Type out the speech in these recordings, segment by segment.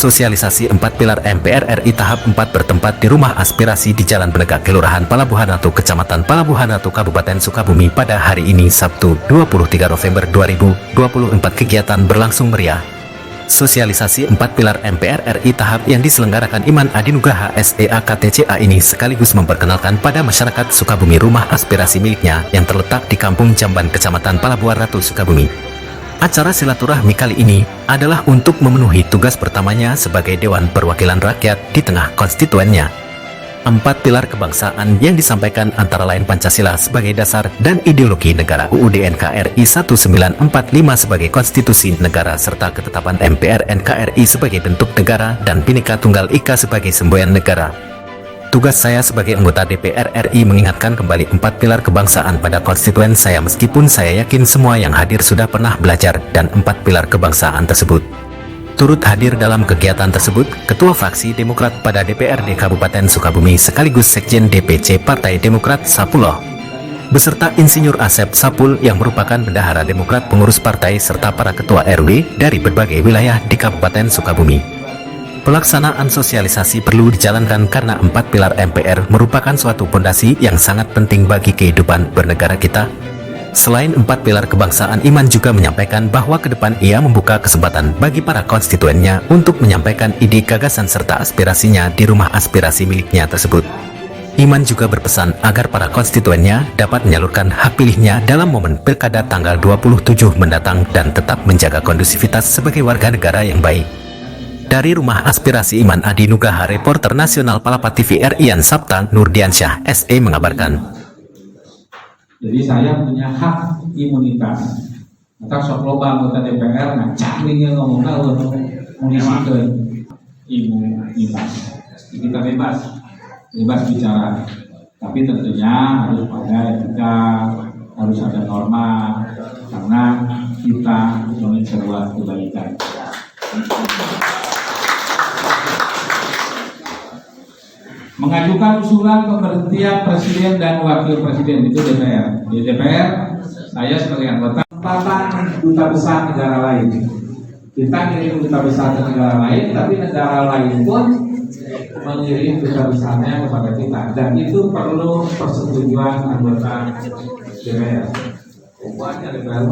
sosialisasi 4 pilar MPR RI tahap 4 bertempat di Rumah Aspirasi di Jalan Benegak, Kelurahan Palabuhan Ratu, Kecamatan Palabuhan Ratu, Kabupaten Sukabumi pada hari ini Sabtu 23 November 2024. Kegiatan berlangsung meriah. Sosialisasi 4 pilar MPR RI tahap yang diselenggarakan Iman Adi Nugraha SEAKTCA ini sekaligus memperkenalkan pada masyarakat Sukabumi rumah aspirasi miliknya yang terletak di Kampung Jamban, Kecamatan Palabuhan Ratu, Sukabumi. Acara silaturahmi kali ini adalah untuk memenuhi tugas pertamanya sebagai Dewan Perwakilan Rakyat di tengah konstituennya. 4 pilar kebangsaan yang disampaikan antara lain Pancasila sebagai dasar dan ideologi negara, UUD NKRI 1945 sebagai konstitusi negara, serta ketetapan MPR NKRI sebagai bentuk negara dan Bhinneka Tunggal Ika sebagai semboyan negara. Tugas saya sebagai anggota DPR RI mengingatkan kembali 4 pilar kebangsaan pada konstituen saya, meskipun saya yakin semua yang hadir sudah pernah belajar dan 4 pilar kebangsaan tersebut. Turut hadir dalam kegiatan tersebut Ketua Fraksi Demokrat pada DPRD Kabupaten Sukabumi sekaligus Sekjen DPC Partai Demokrat Sapuloh, beserta Insinyur Asep Sapul yang merupakan bendahara Demokrat pengurus partai serta para ketua RW dari berbagai wilayah di Kabupaten Sukabumi. Pelaksanaan sosialisasi perlu dijalankan karena 4 pilar MPR merupakan suatu fondasi yang sangat penting bagi kehidupan bernegara kita. Selain 4 pilar kebangsaan, Iman juga menyampaikan bahwa ke depan ia membuka kesempatan bagi para konstituennya untuk menyampaikan ide, gagasan, serta aspirasinya di rumah aspirasi miliknya tersebut. Iman juga berpesan agar para konstituennya dapat menyalurkan hak pilihnya dalam momen Pilkada tanggal 27 mendatang dan tetap menjaga kondusivitas sebagai warga negara yang baik. Dari Rumah Aspirasi Iman Adi Nugraha, reporter nasional Palapa TV Rian Sapta Nurdiansyah SE mengabarkan. Jadi saya punya hak imunitas. Maka sok loba anggota DPR ngacak nih ngomongnya untuk mengisikan imunitas. Kita bebas bicara. Tapi tentunya harus pada etika, harus ada norma, karena kita ingin sebuah kebaikan. Mengajukan usulan pemberhentian presiden dan wakil presiden, itu DPR. Di DPR, saya sebagai anggota tempatan duta besar negara lain. Kita kirim duta besar ke negara lain, tapi negara lain pun mengirim duta besarnya kepada kita, dan itu perlu persetujuan anggota DPR. Pokoknya DPR.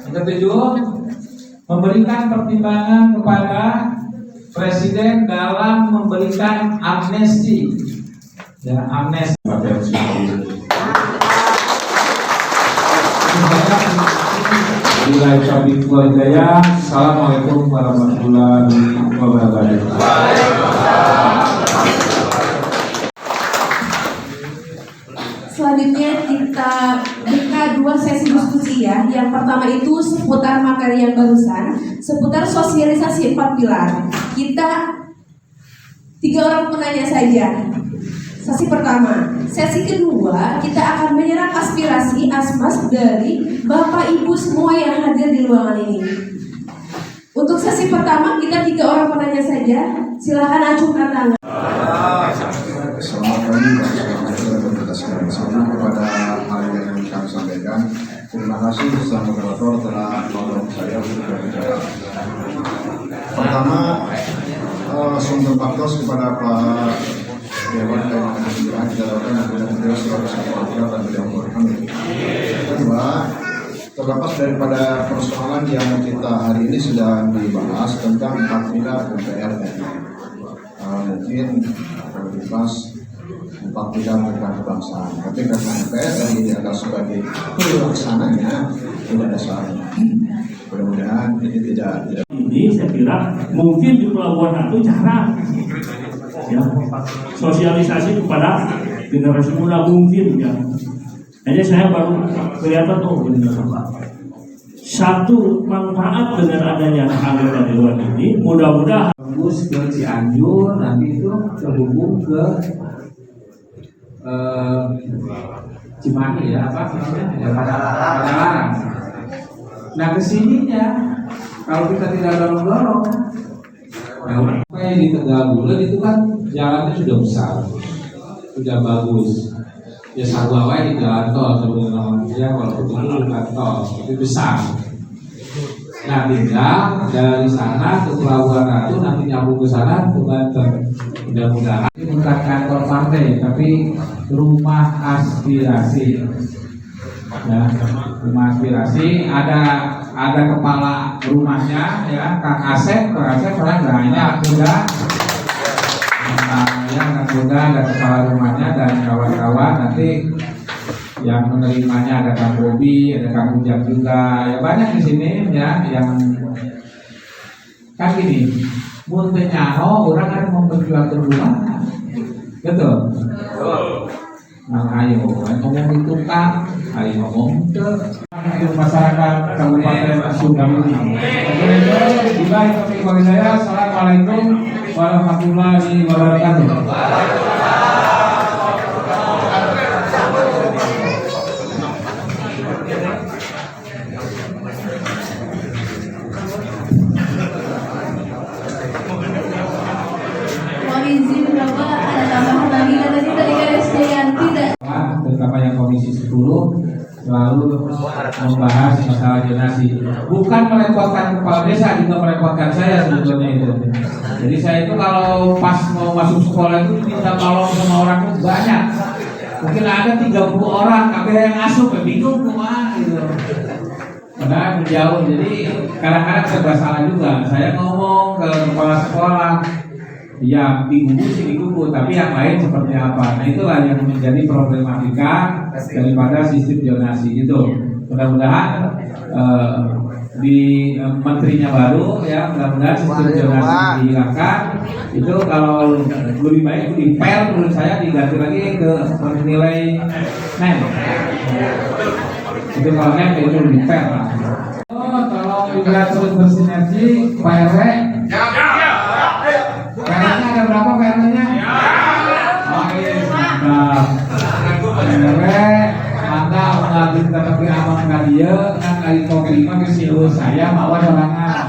Yang ketujuh, memberikan pertimbangan kepada Presiden dalam memberikan amnesti, ya amnesti. Assalamualaikum warahmatullahi wabarakatuh. Selanjutnya kita buka 2 sesi diskusi ya. Yang pertama itu seputar materi yang barusan, seputar sosialisasi 4 pilar. Kita 3 orang penanya saja. Sesi pertama. Sesi kedua kita akan menyerap aspirasi asmas dari Bapak Ibu semua yang hadir di ruangan ini. Untuk sesi pertama kita 3 orang penanya saja. Silakan acungkan tangan. Selamat pagi, kepada hal yang kami sampaikan. Terima kasih sang moderator telah mendorong saya untuk berbicara. Pertama, sumber faktos kepada Pak Dewan dan Kementerian dijalankan dengan beliau sebagai sekretariat dan beliau kami. Kedua, terlepas daripada persoalan yang kita hari ini sedang dibahas tentang 4 pilar MPR, mungkin prioritas 4 pilar tentang kebangsaan. Tapi karena MPR ini adalah sebagai pelaksananya, tidak ada salahnya. Mudah-mudahan ini tidak. Ini saya kira mungkin di Pelabuhan Ratu cara ya, sosialisasi kepada generasi muda mungkin ya. Hanya saya baru kelihatan satu manfaat dengan adanya anggota dewan ini, mudah-mudahan Tembus ke Cianjur, nanti itu terhubung ke Cimahi ya, apa namanya? Ya, Padalarang. Nah kesininya kalau kita tidak dorong-dorong, kayak di Tegabulan itu kan jalannya sudah besar, sudah bagus. Ya Sagawai di jalan tol sebenarnya, ya walaupun itu bukan tol, tapi besar. Nah, tinggal dari sana ke Pelabuhan Ratu nanti nyambung ke sana ke Banten. Mudah-mudahan ini bukan kantor partai, tapi rumah aspirasi. Ya, rumah aspirasi ada kepala rumahnya ya, Kang Asep orang lainnya udah. Ya, mudah ada kepala rumahnya dan kawan-kawan nanti yang menerimanya ada Kang Bobi, ada Kang Ujang juga, ya banyak di sini ya yang kan gini, munte nyaho orang kan memperjuangkan rumah, betul? Nah, ayo ngomong itu kan, ayo ngomong ke masyarakat Kabupaten Sukabumi. Oke, baik, saya. Assalamualaikum warahmatullahi wabarakatuh. Terutama yang Komisi 10 selalu membahas masalah zonasi. Bukan merepotkan kepala desa, juga merepotkan saya sebetulnya itu. Jadi saya itu kalau pas mau masuk sekolah itu minta tolong sama orang itu banyak. Mungkin ada 30 orang, kabeh yang asup, bingung kemana gitu. Padahal menjauh, jadi kadang-kadang serba salah juga. Saya ngomong ke kepala sekolah, ya digugu, tapi yang lain seperti apa? Nah itulah yang menjadi problematika daripada sistem zonasi itu. Mudah-mudahan di menterinya baru ya, mudah-mudahan sistem zonasi dihilangkan. Itu kalau lebih baik di PER menurut saya diganti lagi ke nilai NEM. Itu kalau NEM itu di PER lah. Tolong juga terus bersinergi Pak RW. PR-nya ada berapa PR-nya? Oke, mantap. RW, mantap mengajukan tapi aman kadia kan kali kopi mah ke silu saya mau sorangan.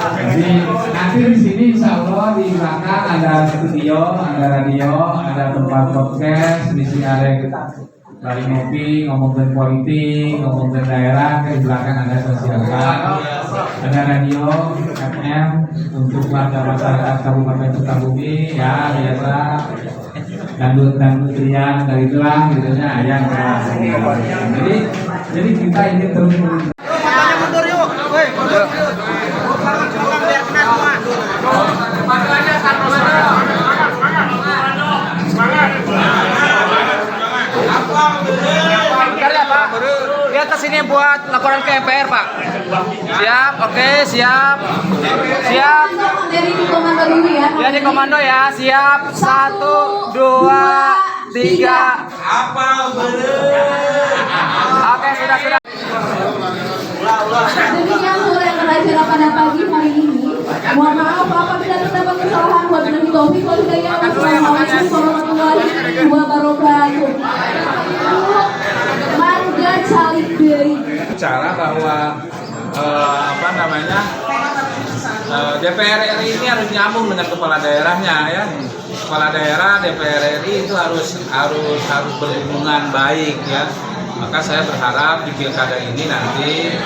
Jadi nanti di sini insya Allah di belakang ada studio, ada radio, ada tempat podcast, di sini ada kita lagi ngopi, ngomongin politik, ngomongin daerah, di belakang ada sosial ada radio FM untuk warga masyarakat Kabupaten Sukabumi ya biasa dangdut riang dari tulang gitunya ayam. Jadi kita ini terus Bentar ya Pak, dia kesini buat laporan ke MPR Pak. Siap, oke, siap. Siap. Dari di komando dulu ya. Ya di komando ya, siap. 1, 2, 3. Oke, sudah. Demikian sore acara pada pagi hari ini. Mohon maaf apabila terdapat kesalahan. Wabillahi taufiq wal hidayah. Wassalamualaikum warahmatullahi wabarakatuh. Marga calik deui. bicara bahwa DPR RI ini harus nyambung dengan kepala daerahnya ya. Kepala daerah DPR RI itu harus berhubungan baik ya. Maka saya berharap di pilkada ini nanti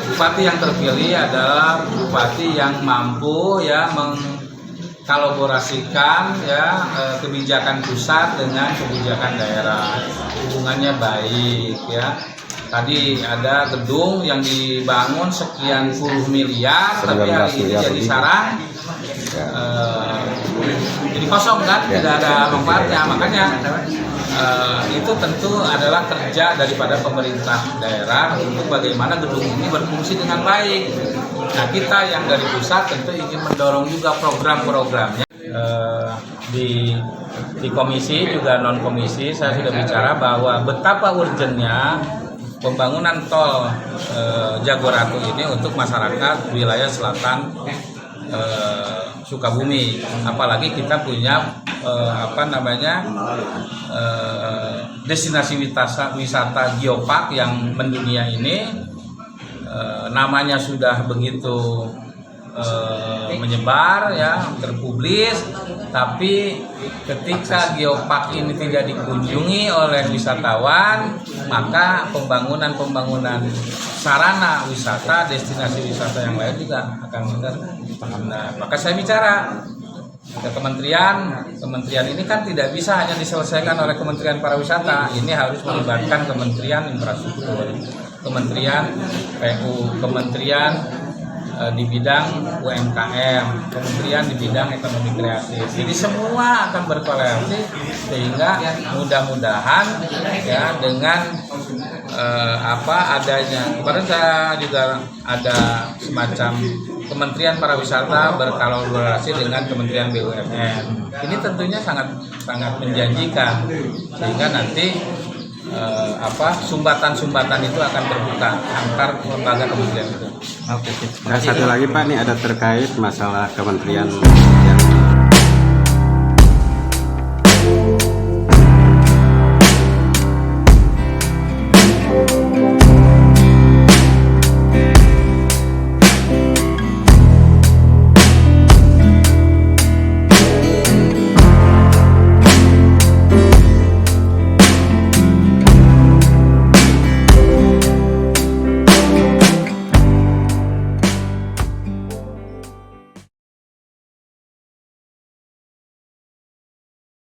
bupati yang terpilih adalah bupati yang mampu ya mengkolaborasikan ya kebijakan pusat dengan kebijakan daerah, hubungannya baik ya. Tadi ada gedung yang dibangun sekian puluh miliar, tapi hari ini jadi sarang, jadi kosong kan, tidak ada manfaatnya. Makanya itu tentu adalah kerja daripada pemerintah daerah untuk bagaimana gedung ini berfungsi dengan baik. Nah kita yang dari pusat tentu ingin mendorong juga program-programnya. Di komisi juga non komisi saya sudah bicara bahwa betapa urgentnya pembangunan tol Jagorato ini untuk masyarakat wilayah selatan Sukabumi. Apalagi kita punya destinasi wisata geopark yang mendunia ini, namanya sudah begitu menyebar ya, terpublis, tapi ketika geopark ini tidak dikunjungi oleh wisatawan, maka pembangunan sarana wisata, destinasi wisata yang lain juga akan benar. Maka saya bicara ke kementerian ini kan tidak bisa hanya diselesaikan oleh Kementerian Pariwisata, ini harus melibatkan Kementerian Infrastruktur, Kementerian PU, Kementerian di bidang UMKM, kementerian di bidang ekonomi kreatif. Jadi semua akan berkolaborasi sehingga mudah-mudahan ya dengan adanya kemarin saya juga ada semacam Kementerian Pariwisata berkolaborasi dengan Kementerian BUMN. Ini tentunya sangat menjanjikan sehingga nanti sumbatan-sumbatan itu akan terbuka antar lembaga kementerian itu. Oke. Nah, satu lagi Pak, ini ada terkait masalah kementerian yang